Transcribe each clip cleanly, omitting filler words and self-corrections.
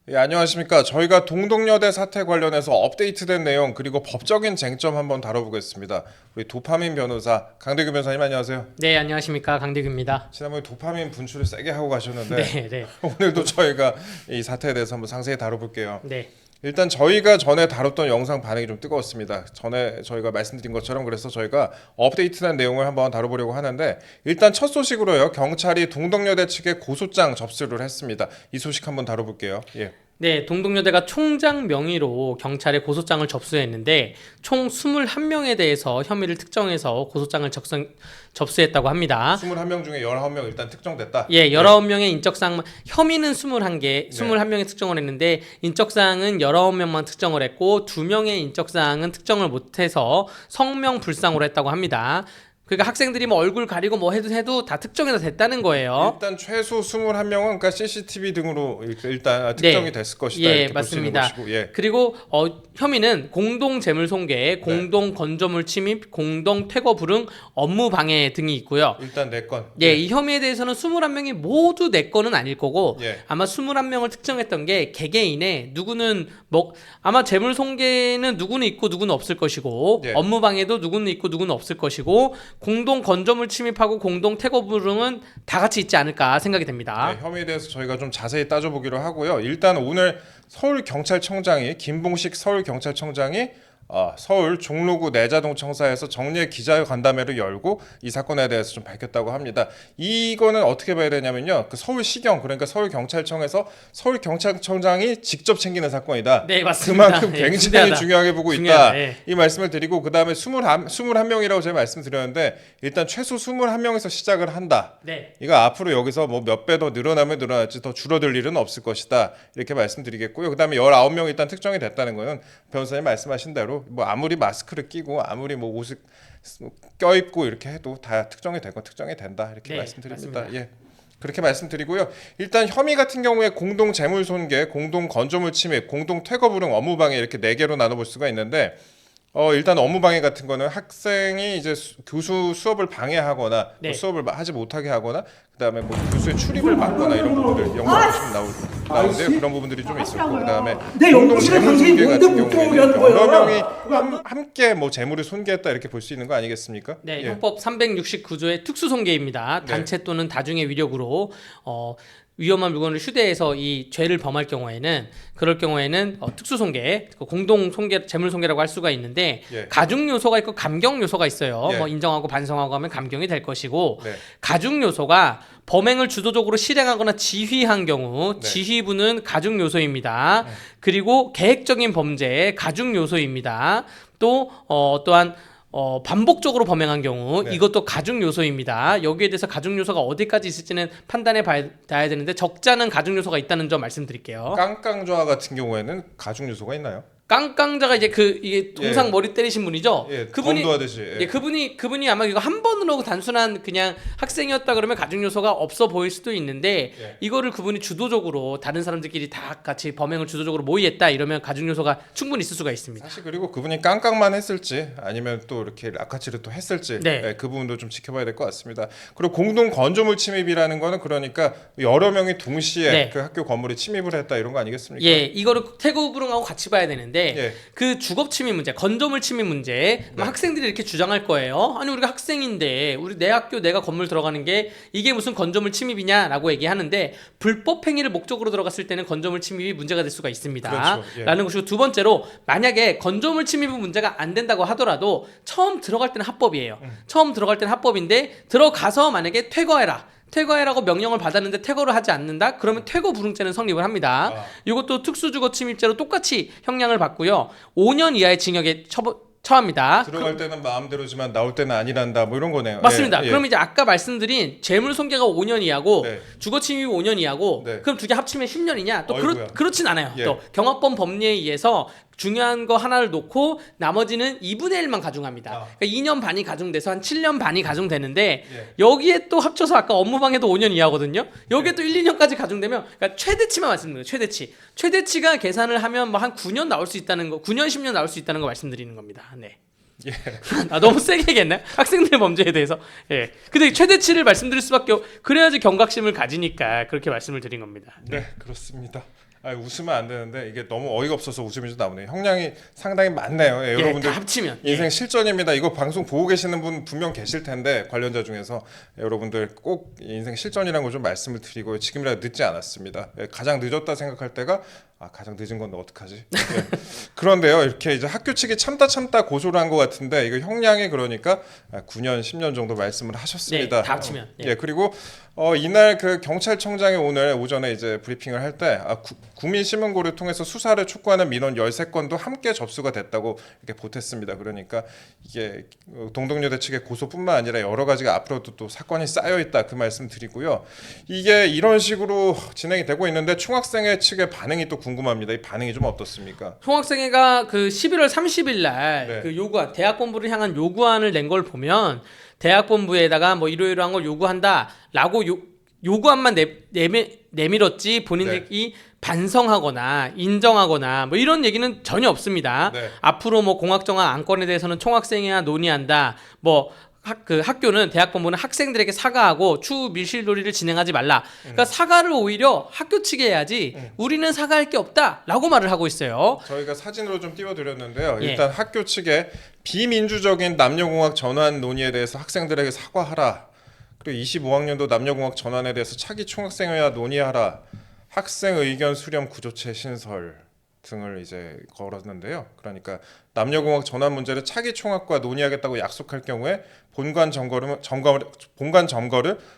예, 안녕하십니까. 저희가 동덕여대 사태 관련해서 업데이트된 내용 그리고 법적인 쟁점 한번 다뤄보겠습니다. 우리 도파민 변호사 강대규 변호사님 안녕하세요. 네, 안녕하십니까. 강대규입니다. 지난번에 도파민 분출을 세게 하고 가셨는데 네. 오늘도 저희가 이 사태에 대해서 한번 상세히 다뤄볼게요. 네. 일단 저희가 전에 다뤘던 영상 반응이 좀 뜨거웠습니다. 전에 저희가 말씀드린 것처럼 그래서 저희가 업데이트된 내용을 한번 다뤄보려고 하는데 일단 첫 소식으로요. 경찰이 동덕여대 측에 고소장 접수를 했습니다. 이 소식 한번 다뤄볼게요. 예. 네, 동덕여대가 총장 명의로 경찰에 고소장을 접수했는데 총 21명에 대해서 혐의를 특정해서 고소장을 접수했다고 합니다. 21명 중에 19명 일단 특정됐다. 예, 19명의 인적사항, 혐의는 21개, 21명에 특정을 했는데 인적사항은 19명만 특정을 했고 2명의 인적사항은 특정을 못해서 성명 불상으로 했다고 합니다. 그러니까 학생들이 뭐 얼굴 가리고 뭐 해도 다 특정이 됐다는 거예요. 일단 최소 21명은 그러니까 CCTV 등으로 일단 특정이 됐을 것이다. 예, 이렇게 맞습니다. 볼 수 있는 것이고, 예. 그리고 혐의는 공동 재물 손괴, 공동 건조물 침입, 공동 퇴거 불응, 업무 방해 등이 있고요. 일단 4건. 예, 이 혐의에 대해서는 21명이 모두 4건은 아닐 거고 예. 아마 21명을 특정했던 게 개개인의 누구는 아마 재물 손괴는 누구는 있고 누구는 없을 것이고 예. 업무 방해도 누구는 있고 누구는 없을 것이고 공동 건조물 침입하고 공동 퇴거 불응은 다 같이 있지 않을까 생각이 됩니다. 네, 혐의에 대해서 저희가 좀 자세히 따져보기로 하고요. 일단 오늘 서울경찰청장이 김봉식 서울경찰청장이 서울 종로구 내자동청사에서 정례 기자간담회를 열고 이 사건에 대해서 좀 밝혔다고 합니다. 이거는 어떻게 봐야 되냐면요. 그 서울시경 그러니까 서울경찰청에서 서울경찰청장이 직접 챙기는 사건이다. 네, 맞습니다. 그만큼 예, 굉장히 중요하다. 중요하게 보고 중요하다. 있다. 예. 이 말씀을 드리고 그 다음에 21명이라고 제가 말씀드렸는데 일단 최소 21명에서 시작을 한다. 네. 이거 앞으로 여기서 뭐 몇 배 더 늘어나면 늘어날지 더 줄어들 일은 없을 것이다. 이렇게 말씀드리겠고요. 그 다음에 19명 일단 특정이 됐다는 거는 변호사님 말씀하신 대로 뭐 아무리 마스크를 끼고 아무리 뭐 옷을 껴입고 이렇게 해도 다 특정이 되고 특정이 된다. 이렇게 네, 말씀드립니다. 맞습니다. 예. 그렇게 말씀드리고요. 일단 혐의 같은 경우에 공동 재물 손괴, 공동 건조물 침입, 공동 퇴거 불응, 업무 방해 이렇게 4개로 나눠볼 수가 있는데 일단 업무 방해 같은 거는 학생이 이제 교수 수업을 방해하거나 네. 뭐 수업을 하지 못하게 하거나 그다음에 뭐 교수의 출입을 막거나 이런 부분들 영상에 좀 나오는데요. 그런 부분들이 좀 있었고 그다음에 공동 재물 손괴 같은 경우에는 여러 명이 함께 뭐 재물을 손괴했다 이렇게 볼 수 있는 거 아니겠습니까? 네, 예. 형법 369조의 특수손괴입니다. 네. 단체 또는 다중의 위력으로 위험한 물건을 휴대해서 이 죄를 범할 경우에는 그럴 경우에는 특수손괴, 공동손괴, 재물손괴라고 할 수가 있는데 예. 가중 요소가 있고 감경 요소가 있어요. 예. 뭐 인정하고 반성하고 하면 감경이 될 것이고 네. 가중 요소가 범행을 주도적으로 실행하거나 지휘한 경우 네. 지휘부는 가중 요소입니다. 그리고 계획적인 범죄 가중 요소입니다. 또 또한 반복적으로 범행한 경우 네. 이것도 가중 요소입니다. 여기에 대해서 가중 요소가 어디까지 있을지는 판단해 봐야 되는데 적잖은 가중 요소가 있다는 점 말씀드릴게요. 깡깡좌 같은 경우에는 가중 요소가 있나요? 깡깡자가 이제 이게 동상 예. 머리 때리신 분이죠. 예, 그분이 검도하듯이. 예. 예, 그분이 아마 이거 한 번으로 단순한 그냥 학생이었다 그러면 가중 요소가 없어 보일 수도 있는데 예. 이거를 그분이 주도적으로 다른 사람들끼리 다 같이 범행을 주도적으로 모의했다 이러면 가중 요소가 충분히 있을 수가 있습니다. 사실 그리고 그분이 깡깡만 했을지 아니면 또 이렇게 라카치를 또 했을지 네. 네, 그 부분도 좀 지켜봐야 될 것 같습니다. 그리고 공동 건조물 침입이라는 거는 그러니까 여러 명이 동시에 네. 그 학교 건물에 침입을 했다 이런 거 아니겠습니까? 예, 이거를 태고 불응하고 같이 봐야 되는데 예. 그 주거 침입 문제, 건조물 침입 문제, 아마 학생들이 이렇게 주장할 거예요. 아니 우리가 학생인데 내 학교 내가 건물 들어가는 게 이게 무슨 건조물 침입이냐라고 얘기하는데 불법 행위를 목적으로 들어갔을 때는 건조물 침입이 문제가 될 수가 있습니다. 그렇죠. 예. 라는 것이고 두 번째로 만약에 건조물 침입은 문제가 안 된다고 하더라도 처음 들어갈 때는 합법이에요. 처음 들어갈 때는 합법인데 들어가서 만약에 퇴거해라고 명령을 받았는데 퇴거를 하지 않는다? 그러면 퇴거 불응죄는 성립을 합니다. 이것도 특수주거 침입죄로 똑같이 형량을 받고요. 5년 이하의 징역에 처합니다. 들어갈 때는 마음대로지만 나올 때는 아니란다 뭐 이런 거네요. 맞습니다. 예, 예. 그럼 이제 아까 말씀드린 재물 손괴가 5년 이하고 네. 주거 침입이 5년 이하고 네. 그럼 두 개 합치면 10년이냐? 또 어이구야. 그렇진 않아요. 예. 또 경합범 법리에 의해서 중요한 거 하나를 놓고 나머지는 2분의 1만 가중합니다. 그러니까 2년 반이 가중돼서 한 7년 반이 가중되는데 예. 여기에 또 합쳐서 아까 업무방해도 5년 이하거든요. 여기에 또 1, 2년까지 가중되면 그러니까 최대치만 말씀드려요. 최대치가 계산을 하면 뭐 한 9년 나올 수 있다는 거, 9년 10년 나올 수 있다는 거 말씀드리는 겁니다. 네. 예. 너무 세게 얘기했나요? 학생들 범죄에 대해서. 예. 근데 최대치를 말씀드릴 수밖에 그래야지 경각심을 가지니까 그렇게 말씀을 드린 겁니다. 네, 그렇습니다. 아니, 웃으면 안 되는데 이게 너무 어이가 없어서 웃음이 좀 나오네요. 형량이 상당히 많네요. 예, 예, 여러분들 다 합치면 인생 실전입니다. 이거 방송 보고 계시는 분 분명 계실 텐데 관련자 중에서 여러분들 꼭 인생 실전이라는 걸 좀 말씀을 드리고요. 지금이라도 늦지 않았습니다. 예, 가장 늦었다 생각할 때가 가장 늦은 건데 어떡하지? 예. 그런데요, 이렇게 이제 학교 측이 참다 고소를 한 것 같은데 이거 형량이 그러니까 9년, 10년 정도 말씀을 하셨습니다. 네, 다 합치면. 예, 그리고 이날 그 경찰청장이 오늘 오전에 이제 브리핑을 할 때 국민신문고를 통해서 수사를 촉구하는 민원 13건도 함께 접수가 됐다고 이렇게 보탰습니다. 그러니까 이게 동덕여대 측의 고소뿐만 아니라 여러 가지가 앞으로도 또 사건이 쌓여 있다 그 말씀 드리고요. 이게 이런 식으로 진행이 되고 있는데 총학생회 측의 반응이 또 궁금합니다. 이 반응이 좀 어떻습니까? 총학생회가 그 11월 30일 날 네. 그 요구안 대학본부를 향한 요구안을 낸 걸 보면 대학본부에다가 뭐 이러이러한 걸 요구한다라고 요구안만 내밀었지 본인들이 반성하거나 인정하거나 뭐 이런 얘기는 전혀 없습니다. 네. 앞으로 뭐 공학정화 안건에 대해서는 총학생회와 논의한다. 뭐 학교는 대학본부는 학생들에게 사과하고 추후 밀실놀이를 진행하지 말라. 그러니까 사과를 오히려 학교 측에 해야지 우리는 사과할 게 없다라고 말을 하고 있어요. 저희가 사진으로 좀 띄워드렸는데요. 예. 일단 학교 측에 비민주적인 남녀공학 전환 논의에 대해서 학생들에게 사과하라. 그리고 25학년도 남녀공학 전환에 대해서 차기 총학생회와 논의하라. 학생 의견 수렴 구조체 신설 등을 이제 걸었는데요. 그러니까 남녀공학 전환 문제를 차기 총학과 논의하겠다고 약속할 경우에 본관 점거를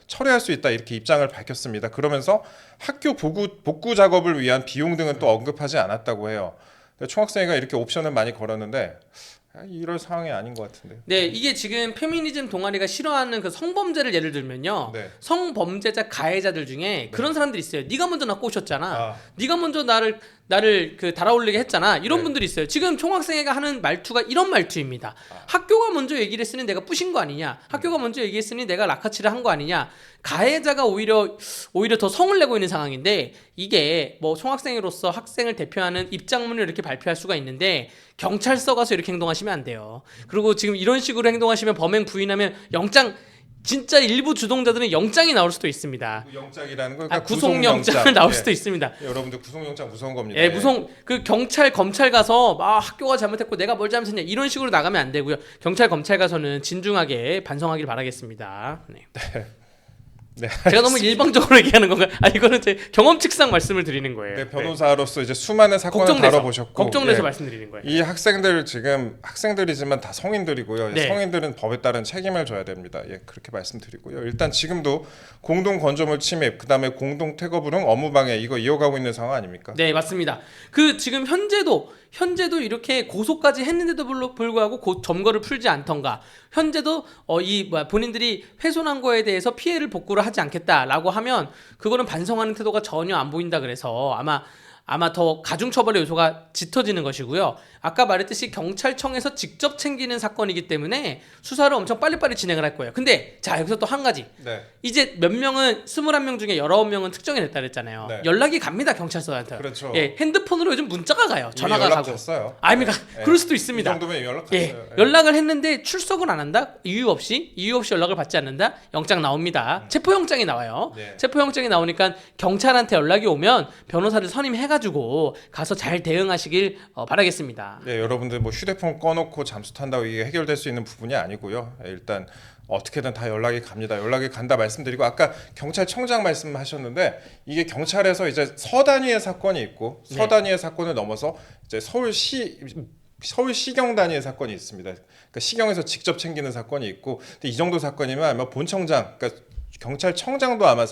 철회할 수 있다 이렇게 입장을 밝혔습니다. 그러면서 학교 복구 작업을 위한 비용 등은 또 언급하지 않았다고 해요. 총학생회가 이렇게 옵션을 많이 걸었는데 이럴 상황이 아닌 것 같은데요. 네, 이게 지금 페미니즘 동아리가 싫어하는 그 성범죄를 예를 들면요. 네. 성범죄자 가해자들 중에 그런 사람들이 있어요. 네가 먼저 나 꼬셨잖아. 아. 네가 먼저 나를 그 달아올리게 했잖아. 이런 네. 분들이 있어요. 지금 총학생회가 하는 말투가 이런 말투입니다. 학교가 먼저 얘기를 했으니 내가 뿌신 거 아니냐. 학교가 먼저 얘기했으니 내가 라카치를 한 거 아니냐. 가해자가 오히려 더 성을 내고 있는 상황인데 이게 뭐 총학생회로서 학생을 대표하는 입장문을 이렇게 발표할 수가 있는데 경찰서 가서 이렇게 행동하시면 안 돼요. 그리고 지금 이런 식으로 행동하시면 범행 부인하면 영장 진짜 일부 주동자들은 영장이 나올 수도 있습니다. 영장이라는 건 구속영장을 나올 수도 있습니다. 여러러분들 구속영장 무서운 겁니다. 예, 그 경찰 검찰 가서 학교가 잘못했고 내가 뭘 잘못했냐 이런 식으로 나가면 안 되고요. 경찰 검찰 가서는 진중하게 반성하길 바라겠습니다. 네. 네. 제가 너무 일방적으로 얘기하는 건가요? 이거는 제 경험칙상 말씀을 드리는 거예요. 네, 변호사로서 이제 수많은 사건을 걱정돼서, 다뤄보셨고 걱정돼서 예. 말씀드리는 거예요. 이 학생들 지금 학생들이지만 다 성인들이고요. 네. 성인들은 법에 따른 책임을 져야 됩니다. 예, 그렇게 말씀드리고요. 일단 지금도 공동 건조물 침입, 그다음에 공동 퇴거 불응, 업무 방해 이거 이어가고 있는 상황 아닙니까? 네, 맞습니다. 그 지금 현재도 이렇게 고소까지 했는데도 불구하고 점거를 풀지 않던가 현재도 본인들이 훼손한 거에 대해서 피해를 복구를 하지 않겠다라고 하면 그거는 반성하는 태도가 전혀 안 보인다 그래서 아마 더 가중처벌의 요소가 짙어지는 것이고요. 아까 말했듯이 경찰청에서 직접 챙기는 사건이기 때문에 수사를 엄청 빨리빨리 진행을 할 거예요. 근데 자 여기서 또 한 가지. 네. 이제 몇 명은 21명 중에 19명은 특정이 됐다 그랬잖아요. 네. 연락이 갑니다. 경찰서한테. 그렇죠. 예, 핸드폰으로 요즘 문자가 가요. 전화가 연락 가고. 잤어요. 아닙니까? 네. 그럴 수도 있습니다. 이 정도면 연락 갔어요. 예, 연락을 했는데 출석은 안 한다. 이유 없이 연락을 받지 않는다. 영장 나옵니다. 체포영장이 나와요. 네. 체포영장이 나오니까 경찰한테 연락이 오면 변호사를 선임해가지고 가서 잘 대응하시길 바라겠습니다. 네, 여러분들 뭐 휴대폰 꺼놓고 잠수 탄다고 이게 해결될 수 있는 부분이 아니고요. 일단 어떻게든 다 연락이 갑니다. 연락이 간다 말씀드리고 아까 경찰청장 말씀하셨는데 이게 경찰에서 이제 서단위의 사건이 있고 서단위의 사건을 넘어서 이제 서울시경 단위의 사건이 있습니다. 그러니까 시경에서 직접 챙기는 사건이 있고 근데 이 정도 사건이면 아마 본청장 그러니까 경찰청장도 아마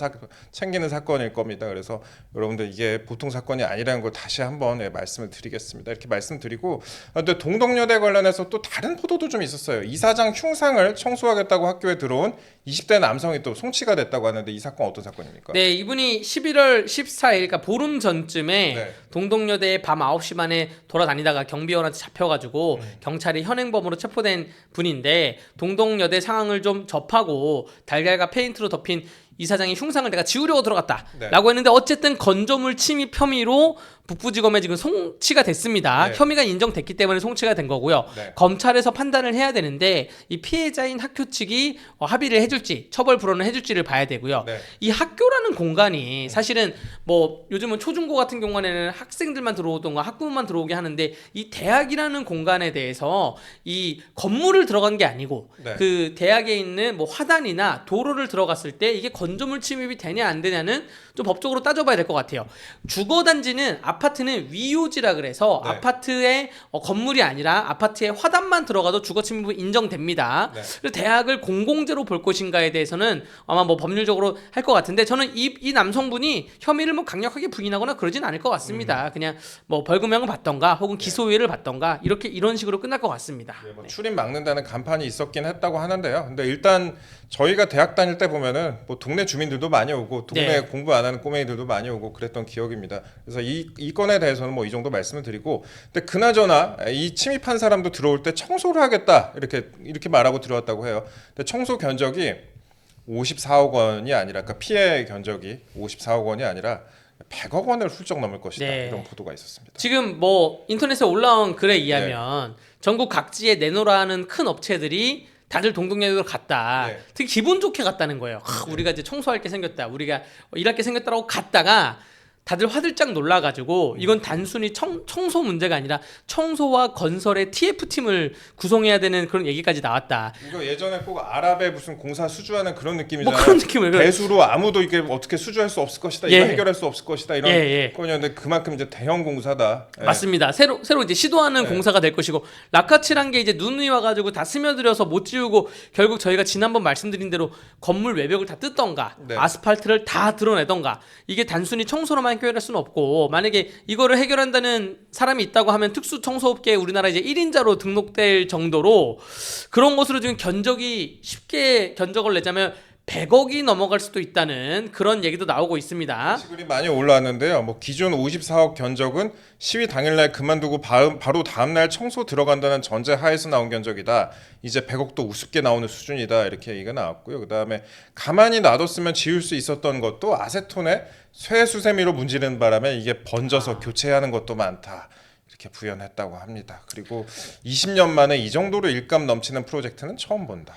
챙기는 사건일 겁니다. 그래서 여러분들 이게 보통 사건이 아니라는 걸 다시 한번 말씀을 드리겠습니다. 이렇게 말씀드리고 근데 동덕여대 관련해서 또 다른 보도도 좀 있었어요. 이사장 흉상을 청소하겠다고 학교에 들어온 20대 남성이 또 송치가 됐다고 하는데 이 사건 어떤 사건입니까? 네, 이분이 11월 14일 그러니까 보름 전쯤에 네. 동덕여대에 밤 9시 반에 돌아다니다가 경비원한테 잡혀가지고 경찰이 현행범으로 체포된 분인데 동덕여대 상황을 좀 접하고 달걀과 페인트로 덮인 이사장이 흉상을 내가 지우려고 들어갔다라고 네. 했는데 어쨌든 건조물 침입 혐의로 북부지검에 지금 송치가 됐습니다. 네. 혐의가 인정됐기 때문에 송치가 된 거고요. 네. 검찰에서 판단을 해야 되는데 이 피해자인 학교 측이 합의를 해줄지 처벌 불허는 해줄지를 봐야 되고요. 네. 이 학교라는 공간이 사실은 뭐 요즘은 초중고 같은 경우에는 학생들만 들어오던가 학부모만 들어오게 하는데 이 대학이라는 공간에 대해서 이 건물을 들어간 게 아니고 네. 그 대학에 있는 뭐 화단이나 도로를 들어갔을 때 이게 건조물 침입이 되냐 안 되냐는 좀 법적으로 따져봐야 될 것 같아요. 주거단지는 아파트는 위요지라 그래서 네. 아파트의 건물이 아니라 아파트의 화단만 들어가도 주거 침입은 인정됩니다. 네. 그래서 대학을 공공재로 볼 것인가에 대해서는 아마 뭐 법률적으로 할 것 같은데 저는 이 남성분이 혐의를 뭐 강력하게 부인하거나 그러진 않을 것 같습니다. 그냥 뭐 벌금형을 받던가 혹은 기소유예를 받던가 이런 식으로 끝날 것 같습니다. 네, 뭐 출입 막는다는 간판이 있었긴 했다고 하는데요. 근데 일단 저희가 대학 다닐 때 보면은 뭐 동네 주민들도 많이 오고 동네 네. 공부 안 하는 꼬맹이들도 많이 오고 그랬던 기억입니다. 그래서 이 건에 대해서는 뭐 이 정도 말씀을 드리고, 근데 그나저나 이 침입한 사람도 들어올 때 청소를 하겠다 이렇게 말하고 들어왔다고 해요. 근데 청소 견적이 54억 원이 아니라, 그러니까 피해 견적이 54억 원이 아니라 100억 원을 훌쩍 넘을 것이다. 네. 이런 보도가 있었습니다. 지금 뭐 인터넷에 올라온 글에 의하면 전국 각지에 내놓으라는 큰 업체들이 다들 동동역으로 갔다. 네. 되게 기분 좋게 갔다는 거예요. 우리가 이제 청소할 게 생겼다. 우리가 일할 게 생겼다라고 갔다가 다들 화들짝 놀라가지고 이건 단순히 청소 문제가 아니라 청소와 건설의 TF팀을 구성해야 되는 그런 얘기까지 나왔다. 이거 예전에 꼭 아랍의 무슨 공사 수주하는 그런 뭐 느낌이잖아요. 그런 느낌을. 배수로 아무도 이게 어떻게 수주할 수 없을 것이다. 예. 이거 해결할 수 없을 것이다. 이런 예. 거였는데 그만큼 이제 대형 공사다. 예. 맞습니다. 새로 이제 시도하는 네. 공사가 될 것이고, 라카칠한 게 이제 눈이 와가지고 다 스며들어서 못 지우고 결국 저희가 지난번 말씀드린 대로 건물 외벽을 다 뜯던가 네. 아스팔트를 다 드러내던가, 이게 단순히 청소로만 해결할 수는 없고, 만약에 이거를 해결한다는 사람이 있다고 하면 특수 청소업계에 우리나라 이제 1인자로 등록될 정도로 그런 것으로 지금 견적이 쉽게 견적을 내자면 100억이 넘어갈 수도 있다는 그런 얘기도 나오고 있습니다. 시글이 많이 올라왔는데요. 뭐 기존 54억 견적은 시위 당일날 그만두고 바로 다음날 청소 들어간다는 전제 하에서 나온 견적이다. 이제 100억도 우습게 나오는 수준이다. 이렇게 얘기가 나왔고요. 그다음에 가만히 놔뒀으면 지울 수 있었던 것도 아세톤에 쇠수세미로 문지르는 바람에 이게 번져서 교체하는 것도 많다. 이렇게 부연했다고 합니다. 그리고 20년 만에 이 정도로 일감 넘치는 프로젝트는 처음 본다.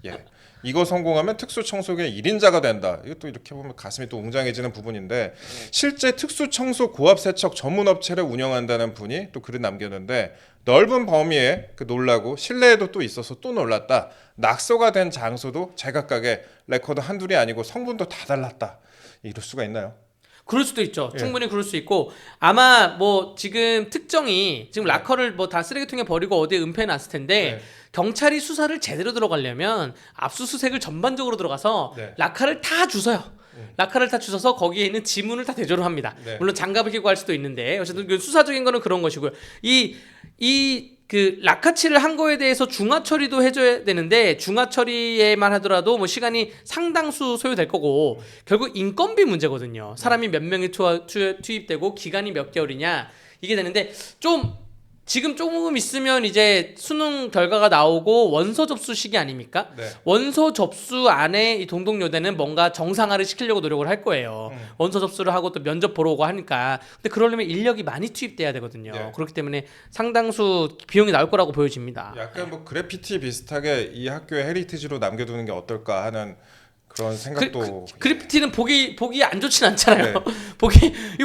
예. 이거 성공하면 특수청소계 1인자가 된다. 이것도 이렇게 보면 가슴이 또 웅장해지는 부분인데, 실제 특수청소 고압세척 전문업체를 운영한다는 분이 또 글을 남겼는데, 넓은 범위에 놀라고 실내에도 또 있어서 또 놀랐다. 낙서가 된 장소도 제각각의 레코드 한둘이 아니고 성분도 다 달랐다. 이럴 수가 있나요? 그럴 수도 있죠. 예. 충분히 그럴 수 있고, 아마 뭐 지금 특정이 지금 락커를 뭐 다 쓰레기통에 버리고 어디에 은폐해 놨을 텐데, 네. 경찰이 수사를 제대로 들어가려면 압수수색을 전반적으로 들어가서 네. 락카를 다 주워요. 락카를 다 주워서 거기에 있는 지문을 다 대조를 합니다. 네. 물론 장갑을 끼고 할 수도 있는데 어쨌든 그 수사적인 거는 그런 것이고요. 그 락카치를 한 거에 대해서 중화 처리도 해줘야 되는데, 중화 처리에만 하더라도 뭐 시간이 상당수 소요될 거고, 결국 인건비 문제거든요. 사람이 몇 명이 투입되고 기간이 몇 개월이냐 이게 되는데, 지금 조금 있으면 이제 수능 결과가 나오고 원서 접수 시기 아닙니까? 네. 원서 접수 안에 이 동동여대는 뭔가 정상화를 시키려고 노력을 할 거예요. 원서 접수를 하고 또 면접 보러 오고 하니까. 근데 그러려면 인력이 많이 투입돼야 되거든요. 네. 그렇기 때문에 상당수 비용이 나올 거라고 보여집니다. 약간 뭐 그래피티 비슷하게 이 학교의 헤리티지로 남겨두는 게 어떨까 하는 그런 생각도. 그래피티는 보기 안 좋진 않잖아요. 네.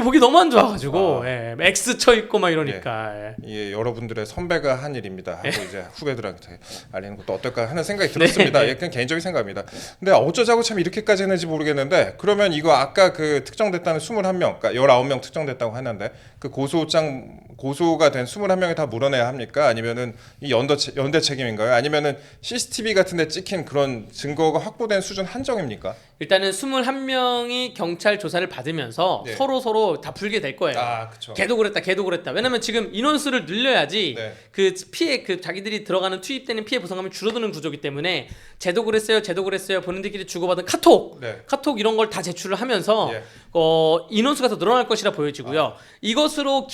보기 너무 안 좋아가지고 X 쳐 있고 막 이러니까. 예, 여러분들의 선배가 한 일입니다 하고 이제 후배들한테 알리는 것도 어떨까 하는 생각이 들었습니다. 예, 그냥 개인적인 생각입니다. 근데 어쩌자고 참 이렇게까지 했는지 모르겠는데, 그러면 이거 아까 그 특정됐다는 21명, 그러니까 19명 특정됐다고 했는데, 그 고소가 된 21명이 다 물어내야 합니까? 아니면은 이 연대 책임인가요? 아니면은 CCTV 같은 데 찍힌 그런 증거가 확보된 수준 한정입니까? 일단은 21명이 경찰 조사를 받으면서 네. 서로 다 풀게 될 거예요. 그렇죠. 걔도 그랬다. 왜냐면 지금 인원수를 늘려야지 네. 그 피해, 그 자기들이 들어가는 투입되는 피해 보상금이 줄어드는 구조기 때문에, 쟤도 그랬어요 본인들끼리 주고받은 카톡 네. 이런 걸 다 제출을 하면서 예. 인원수가 더 늘어날 것이라 보여지고요. 이것으로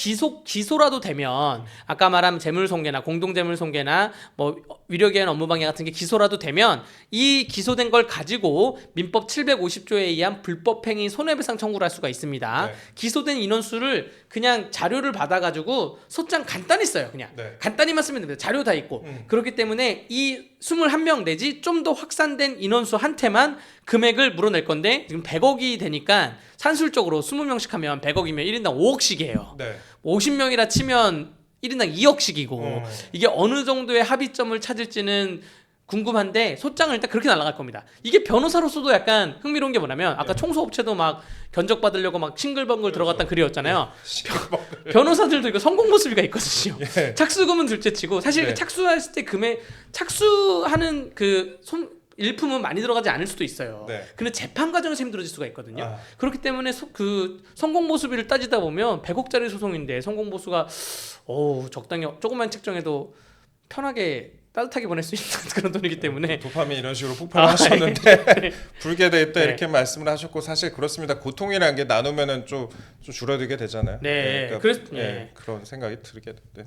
기소라도 되면 아까 말한 재물손괴나 공동재물손괴나 뭐 위력의한 업무방해 같은 게 기소라도 되면 이 기소된 걸 가지고 민법 750조에 의한 불법행위 손해배상 청구를 할 수가 있습니다. 네. 기소된 인원수를 그냥 자료를 받아가지고 소장 간단히 써요. 그냥 네. 간단히만 쓰면 됩니다. 자료 다 있고 그렇기 때문에 이 21명 내지 좀 더 확산된 인원수한테만 금액을 물어낼 건데 지금 100억이 되니까 산술적으로 20명씩 하면 100억이면 1인당 5억씩이에요. 네. 50명이라 치면 1인당 2억씩이고 이게 어느 정도의 합의점을 찾을지는 궁금한데 소장은 일단 그렇게 날아갈 겁니다. 이게 변호사로서도 약간 흥미로운 게 뭐냐면 아까 청소업체도 막 견적 받으려고 막 싱글벙글 들어갔던 글이었잖아요. 변호사들도 이거 성공 모습이가 있거든요. 예. 착수금은 둘째치고 사실 네. 착수했을 때 금액 착수하는 그 일품은 많이 들어가지 않을 수도 있어요. 네. 근데 재판 과정에서 힘들어질 수가 있거든요. 아. 그렇기 때문에 그 성공 보수비를 따지다 보면 100억짜리 소송인데 성공 보수가 적당히 조금만 책정해도 편하게 따뜻하게 보낼 수 있는 그런 돈이기 때문에 도파민 이런 식으로 폭발을 하셨는데 네. 불게 있다 네. 이렇게 말씀을 하셨고 사실 그렇습니다. 고통이라는 게 나누면은 좀 줄어들게 되잖아요. 네. 그러니까 그래서 그런 생각이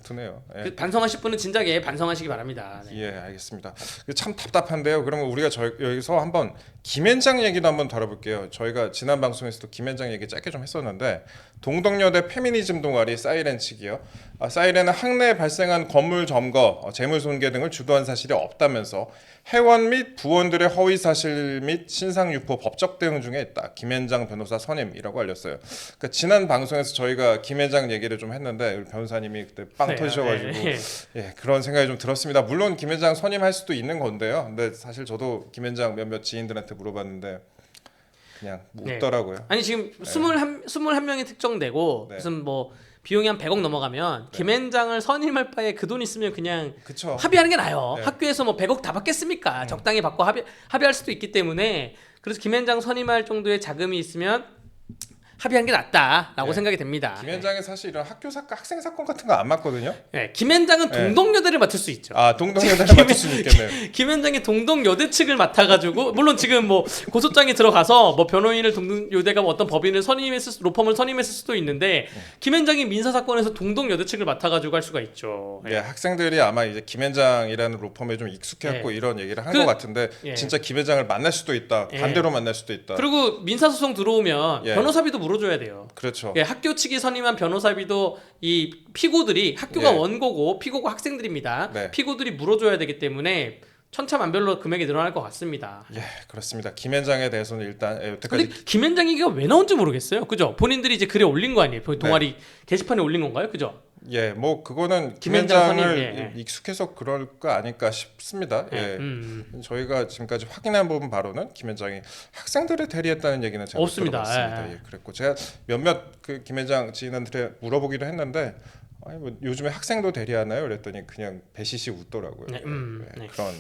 드네요. 예. 그 반성하실 분은 진작에 반성하시기 바랍니다. 네. 예, 알겠습니다. 참 답답한데요. 그러면 우리가 여기서 한번 김앤장 얘기도 한번 다뤄볼게요. 저희가 지난 방송에서도 김앤장 얘기 짧게 좀 했었는데 동덕여대 페미니즘 동아리 사이렌 측이요. 사이렌은 학내에 발생한 건물 점거, 재물손괴 등을 주도한 사실이 없다면서 회원 및 부원들의 허위 사실 및 신상 유포 법적 대응 중에 있다. 김앤장 변호사 선임이라고 알렸어요. 그러니까 지난 방송에서 저희가 김앤장 얘기를 좀 했는데 우리 변호사님이 그때 빵 네, 터지셔가지고 네. 예, 그런 생각이 좀 들었습니다. 물론 김앤장 선임할 수도 있는 건데요. 근데 사실 저도 김앤장 몇몇 지인들한테 물어봤는데 그냥 네. 웃더라고요. 아니 지금 21명이 특정되고 네. 무슨 뭐 비용이 한 100억 넘어가면 김앤장을 선임할 바에 그 돈 있으면 그냥 그쵸. 합의하는 게 나아요. 네. 학교에서 뭐 100억 다 받겠습니까? 적당히 받고 합의할 수도 있기 때문에 그래서 김앤장 선임할 정도의 자금이 있으면 합의하는 게 낫다라고 네. 생각이 됩니다. 김앤장이 사실 이런 학교 사건, 학생 사건 같은 거 안 맡거든요. 네, 김앤장은 네. 동덕여대를 맡을 수 있죠. 동덕여대를 맡을 수는 있겠네요. 김앤장이 동덕여대 측을 맡아가지고 물론 지금 뭐 고소장이 들어가서 뭐 변호인을 동덕여대가 뭐 어떤 법인을 로펌을 선임했을 수도 있는데 김앤장이 민사 사건에서 동덕여대 측을 맡아가지고 할 수가 있죠. 예, 학생들이 아마 이제 김앤장이라는 로펌에 좀 익숙해갖고 네. 이런 얘기를 한 것 같은데 예. 진짜 김앤장을 만날 수도 있다. 예. 반대로 만날 수도 있다. 그리고 민사 소송 들어오면 예. 변호사비도 물어줘야 돼요. 그렇죠. 예, 학교 측이 선임한 변호사비도 이 피고들이 학교가 예. 원고고 피고가 학생들입니다. 네. 피고들이 물어줘야 되기 때문에 천차만별로 금액이 늘어날 것 같습니다. 예, 그렇습니다. 김앤장에 대해서는 일단 여태까지 근데 김앤장이가 왜 나온지 모르겠어요. 그죠? 본인들이 이제 글에 올린 거 아니에요? 동아리 게시판에 올린 건가요? 그죠? 예, 뭐 그거는 김앤장 김앤장을 선임, 예. 익숙해서 그럴 거 아닐까 싶습니다. 예. 저희가 지금까지 확인한 부분 바로는 김앤장이 학생들을 대리했다는 얘기는 제가 없습니다. 들어봤습니다. 예. 예, 그랬고 제가 몇몇 그 김앤장 지인한테 물어보기도 했는데 아니 뭐 요즘에 학생도 대리하나요? 그랬더니 그냥 배시시 웃더라고요. 네, 예, 네. 그런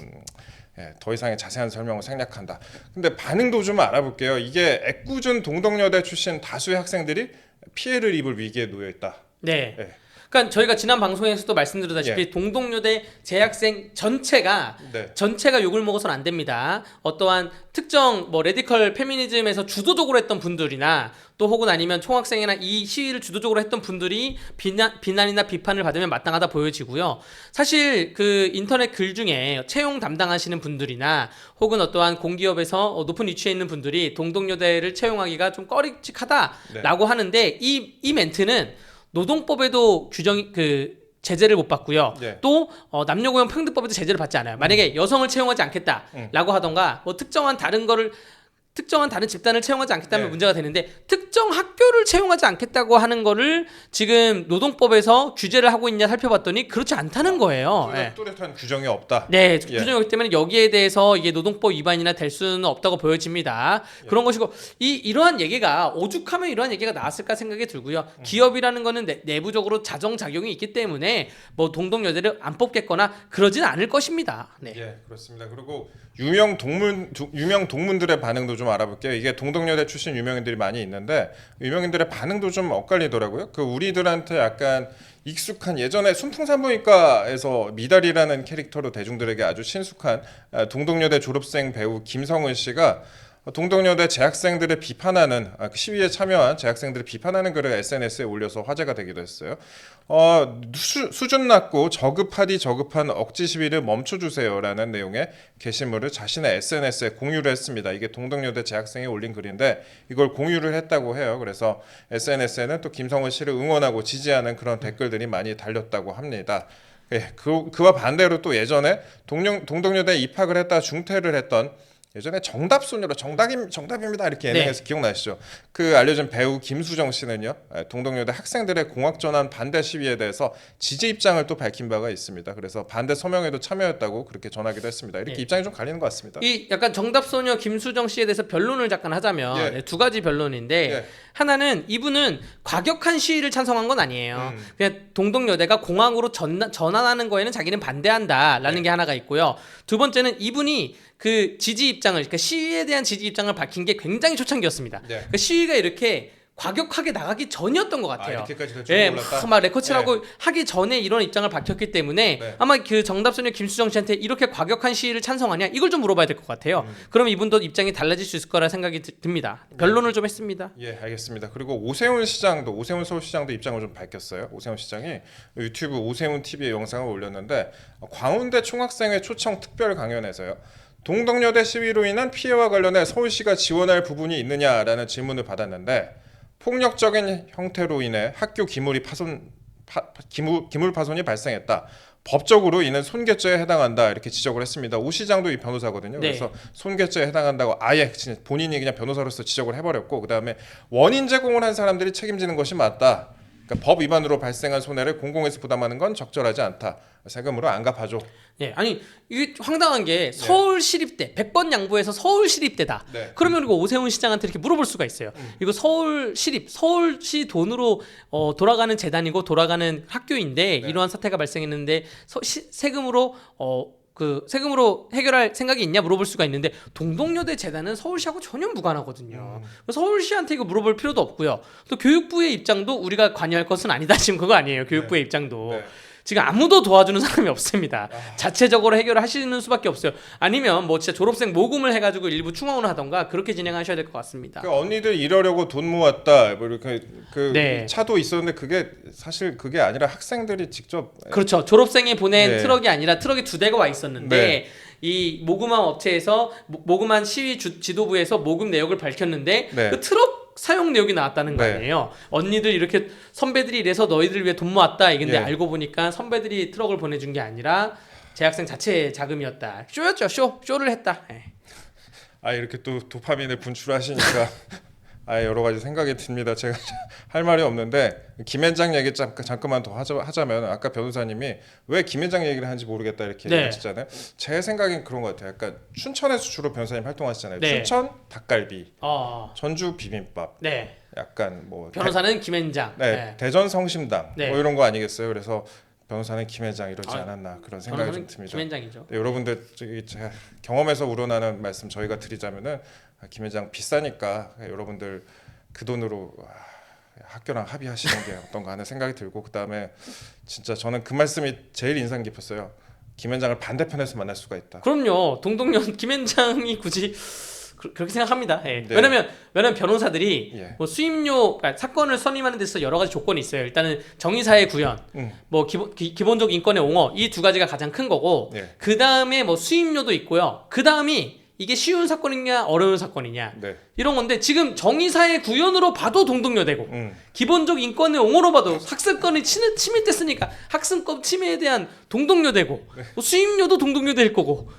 더 이상의 자세한 설명을 생략한다. 근데 반응도 좀 알아볼게요. 이게 애꿎은 동덕여대 출신 다수의 학생들이 피해를 입을 위기에 놓여 있다. 네. 예. 그러니까 저희가 지난 방송에서도 말씀드렸다시피 예. 동덕여대 재학생 전체가 욕을 먹어서는 안 됩니다. 어떠한 특정 뭐 레디컬 페미니즘에서 주도적으로 했던 분들이나 또 혹은 아니면 총학생이나 이 시위를 주도적으로 했던 분들이 비난이나 비판을 받으면 마땅하다 보여지고요. 사실 그 인터넷 글 중에 채용 담당하시는 분들이나 혹은 어떠한 공기업에서 높은 위치에 있는 분들이 동덕여대를 채용하기가 좀 꺼림칙하다라고 하는데 이 멘트는 노동법에도 제재를 못 받고요. 예. 또 남녀고용평등법에도 제재를 받지 않아요. 만약에 여성을 채용하지 않겠다라고 하던가 뭐 특정한 다른 집단을 채용하지 않겠다면 네. 문제가 되는데 특정 학교를 채용하지 않겠다고 하는 거를 지금 노동법에서 규제를 하고 있냐 살펴봤더니 그렇지 않다는 거예요. 예. 뚜렷한 규정이 없다. 네, 예. 규정이기 때문에 여기에 대해서 이게 노동법 위반이나 될 수는 없다고 보여집니다. 그런 것이고 이러한 얘기가 오죽하면 이러한 얘기가 나왔을까 생각이 들고요. 기업이라는 거는 내부적으로 자정 작용이 있기 때문에 뭐 동덕여대를 안 뽑겠거나 그러지는 않을 것입니다. 네. 예, 그렇습니다. 그리고 유명 동문들의 반응도 좀 알아볼게요. 이게 동덕여대 출신 유명인들이 많이 있는데 유명인들의 반응도 좀 엇갈리더라고요. 그 우리들한테 약간 익숙한 예전에 순풍산부인과에서 미달이라는 캐릭터로 대중들에게 아주 친숙한 동덕여대 졸업생 배우 김성은 씨가 동덕여대 재학생들을 비판하는 그 시위에 참여한 재학생들을 비판하는 글을 SNS에 올려서 화제가 되기도 했어요. 수준 낮고 저급한 억지 시위를 멈춰주세요라는 내용의 게시물을 자신의 SNS에 공유를 했습니다. 이게 동덕여대 재학생이 올린 글인데 이걸 공유를 했다고 해요. 그래서 SNS에는 또 김성원 씨를 응원하고 지지하는 그런 댓글들이 많이 달렸다고 합니다. 예, 그와 반대로 또 예전에 동덕여대에 입학을 했다 중퇴를 했던 예전에 정답소녀로 정답입니다 이렇게 예능에서 기억나시죠? 그 알려진 배우 김수정 씨는요 동덕여대 학생들의 공학전환 반대 시위에 대해서 지지 입장을 또 밝힌 바가 있습니다. 그래서 반대 서명에도 참여했다고 그렇게 전하기도 했습니다. 이렇게 입장이 좀 갈리는 것 같습니다. 이 약간 정답소녀 김수정 씨에 대해서 변론을 잠깐 하자면 두 가지 변론인데 하나는 이분은 과격한 시위를 찬성한 건 아니에요. 그냥 동덕여대가 공학으로 전환하는 거에는 자기는 반대한다라는 게 하나가 있고요. 두 번째는 이분이 그 지지 입장을, 그러니까 시위에 대한 지지 입장을 밝힌 게 굉장히 초창기였습니다. 그러니까 시위가 이렇게 과격하게 나가기 전이었던 것 같아요. 이렇게까지 될 몰랐다. 막 레코치라고 하기 전에 이런 입장을 밝혔기 때문에 아마 그 정답소녀 김수정 씨한테 이렇게 과격한 시위를 찬성하냐 이걸 좀 물어봐야 될 것 같아요. 그럼 이분도 입장이 달라질 수 있을 거라 생각이 듭니다. 변론을 좀 했습니다. 예, 알겠습니다. 그리고 오세훈 서울시장도 입장을 좀 밝혔어요. 오세훈 시장이 유튜브 오세훈 TV에 영상을 올렸는데 광운대 총학생회 초청 특별 강연에서요. 동덕여대 시위로 인한 피해와 관련해 서울시가 지원할 부분이 있느냐라는 질문을 받았는데 폭력적인 형태로 인해 학교 기물 파손이 발생했다. 법적으로 이는 손괴죄에 해당한다 이렇게 지적을 했습니다. 오 시장도 이 변호사거든요. 그래서 손괴죄에 해당한다고 아예 본인이 그냥 변호사로서 지적을 해버렸고 그 다음에 원인 제공을 한 사람들이 책임지는 것이 맞다. 그러니까 법 위반으로 발생한 손해를 공공에서 부담하는 건 적절하지 않다. 세금으로 안 갚아줘. 예, 아니 이게 황당한 게 서울시립대 100번 양보해서 서울시립대다. 그러면 이거 오세훈 시장한테 이렇게 물어볼 수가 있어요. 이거 서울시 돈으로 돌아가는 재단이고 돌아가는 학교인데 이러한 사태가 발생했는데 세금으로 해결할 생각이 있냐 물어볼 수가 있는데 동덕여대 재단은 서울시하고 전혀 무관하거든요. 서울시한테 이거 물어볼 필요도 없고요. 또 교육부의 입장도 우리가 관여할 것은 아니다. 지금 그거 아니에요. 교육부의 입장도. 지금 아무도 도와주는 사람이 없습니다. 자체적으로 해결을 하시는 수밖에 없어요. 아니면 뭐 진짜 졸업생 모금을 해가지고 일부 충원을 하던가 그렇게 진행하셔야 될 것 같습니다. 그 언니들 이러려고 돈 모았다. 뭐 이렇게 차도 있었는데 그게 사실 그게 아니라 학생들이 직접 그렇죠. 졸업생이 보낸 트럭이 아니라 트럭이 2대가 와 있었는데 이 모금한 업체에서 모금한 시위 지도부에서 모금 내역을 밝혔는데 그 트럭 사용 내역이 나왔다는 거 아니에요. 언니들 이렇게 선배들이 이래서 너희들 위해 돈 모았다. 이건데 알고 보니까 선배들이 트럭을 보내준 게 아니라 재학생 자체 자금이었다. 쇼였죠. 쇼를 했다. 이렇게 또 도파민을 분출하시니까 여러 가지 생각이 듭니다. 제가 할 말이 없는데 김현장 얘기 잠깐만 더 하자면 아까 변호사님이 왜 김현장 얘기를 하는지 모르겠다 이렇게 얘기하셨잖아요. 제 생각엔 그런 것 같아요. 약간 춘천에서 주로 변호사님 활동하시잖아요. 춘천 닭갈비, 전주 비빔밥, 약간 뭐 변호사는 김현장, 대전 성심당 뭐 이런 거 아니겠어요. 그래서 변호사는 김현장 이러지 않았나 그런 생각이 좀 듭니다. 김현장이죠. 여러분들 제가 경험에서 우러나는 말씀 저희가 드리자면은 김현장 비싸니까 여러분들 그 돈으로 학교랑 합의하시는 게 어떤가 하는 생각이 들고 그 다음에 진짜 저는 그 말씀이 제일 인상 깊었어요. 김현장을 반대편에서 만날 수가 있다. 그럼요. 김현장이 굳이 그렇게 생각합니다. 왜냐면 변호사들이 뭐 수임료, 그러니까 사건을 선임하는 데서 여러 가지 조건이 있어요. 일단은 정의사의 구현, 뭐 기본적 인권의 옹호 이 두 가지가 가장 큰 거고 그 다음에 뭐 수임료도 있고요. 그 다음이 이게 쉬운 사건이냐 어려운 사건이냐 이런 건데 지금 정의사의 구현으로 봐도 동덕여대고 기본적 인권의 옹호로 봐도 학습권이 침해됐으니까 학습권 침해에 대한 동덕여대고 뭐 수임료도 동덕여대일 거고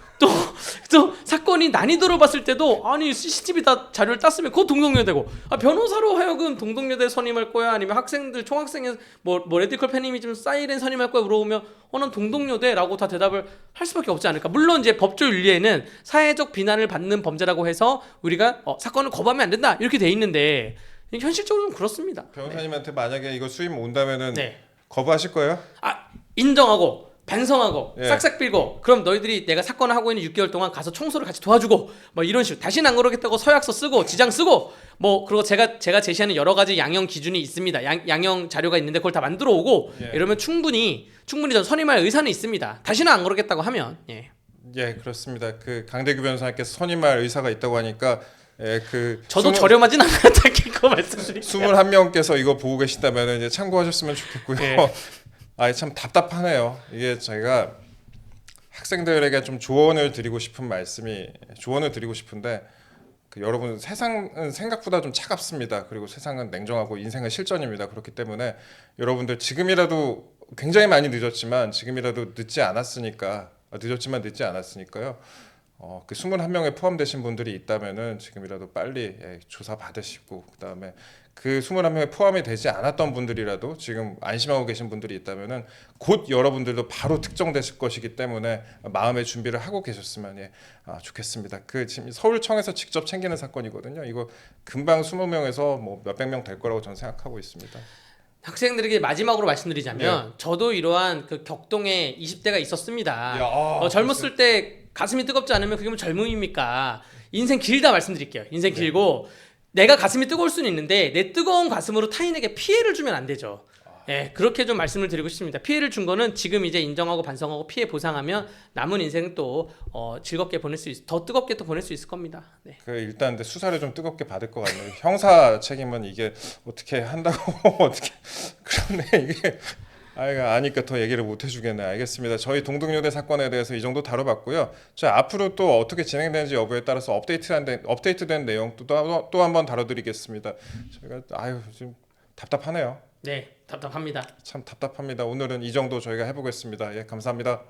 또 사건이 난이도를 봤을 때도 아니 CCTV 다 자료를 땄으면 그거 동덕여대고 변호사로 하여금 동덕여대 선임할 거야 아니면 학생들 총학생에 뭐 레디컬 페미니즘 사이렌 선임할 거야 물어보면 난 동덕여대라고 다 대답을 할 수밖에 없지 않을까. 물론 이제 법조 윤리에는 사회적 비난을 받는 범죄라고 해서 우리가 사건을 거부하면 안 된다 이렇게 돼 있는데 현실적으로 좀 그렇습니다. 변호사님한테 만약에 이거 수임 온다면은 거부하실 거예요? 인정하고 반성하고 싹싹 빌고 그럼 너희들이 내가 사건을 하고 있는 6개월 동안 가서 청소를 같이 도와주고 뭐 이런 식으로 다시는 안 그러겠다고 서약서 쓰고 지장 쓰고 뭐 그리고 제가 제시하는 여러 가지 양형 기준이 있습니다. 양형 자료가 있는데 그걸 다 만들어 오고 이러면 충분히 전 선임할 의사는 있습니다. 다시는 안 그러겠다고 하면 그렇습니다. 그 강대규 변호사님께서 선임할 의사가 있다고 하니까 예, 그 저도 저렴하진 않아요. 딱히 그거 말씀드릴게요. 21명께서 이거 보고 계시다면 이제 참고하셨으면 좋겠고요. 네. 아, 참 답답하네요. 이게 저희가 학생들에게 좀 조언을 드리고 싶은데 여러분 세상은 생각보다 좀 차갑습니다. 그리고 세상은 냉정하고 인생은 실전입니다. 그렇기 때문에 여러분들 지금이라도 굉장히 많이 늦었지만 지금이라도 늦었지만 늦지 않았으니까요. 그 21명에 포함되신 분들이 있다면은 지금이라도 빨리 조사 받으시고 그다음에 그 21명에 포함이 되지 않았던 분들이라도 지금 안심하고 계신 분들이 있다면은 곧 여러분들도 바로 특정되실 것이기 때문에 마음의 준비를 하고 계셨으면 좋겠습니다. 그 지금 서울청에서 직접 챙기는 사건이거든요. 이거 금방 20명에서 뭐 몇백 명 될 거라고 저는 생각하고 있습니다. 학생들에게 마지막으로 말씀드리자면 저도 이러한 그 격동에 20대가 있었습니다. 젊었을 때 가슴이 뜨겁지 않으면 그게 뭐 젊음입니까? 인생 길다 말씀드릴게요. 인생 길고 내가 가슴이 뜨거울 수는 있는데 내 뜨거운 가슴으로 타인에게 피해를 주면 안 되죠. 예, 그렇게 좀 말씀을 드리고 싶습니다. 피해를 준 거는 지금 이제 인정하고 반성하고 피해 보상하면 남은 인생 또 즐겁게 보낼 더 뜨겁게 또 보낼 수 있을 겁니다. 네. 일단 근데 수사를 좀 뜨겁게 받을 것 같네요. 형사 책임은 이게 어떻게 한다고 어떻게 그러네 이게. 아니까 더 얘기를 못 해주겠네. 알겠습니다. 저희 동덕여대 사건에 대해서 이 정도 다뤄봤고요. 저희 앞으로 또 어떻게 진행되는지 여부에 따라서 업데이트된 내용도 또 한 번 다뤄드리겠습니다. 저희가 좀 답답하네요. 네, 답답합니다. 참 답답합니다. 오늘은 이 정도 저희가 해보겠습니다. 예, 감사합니다.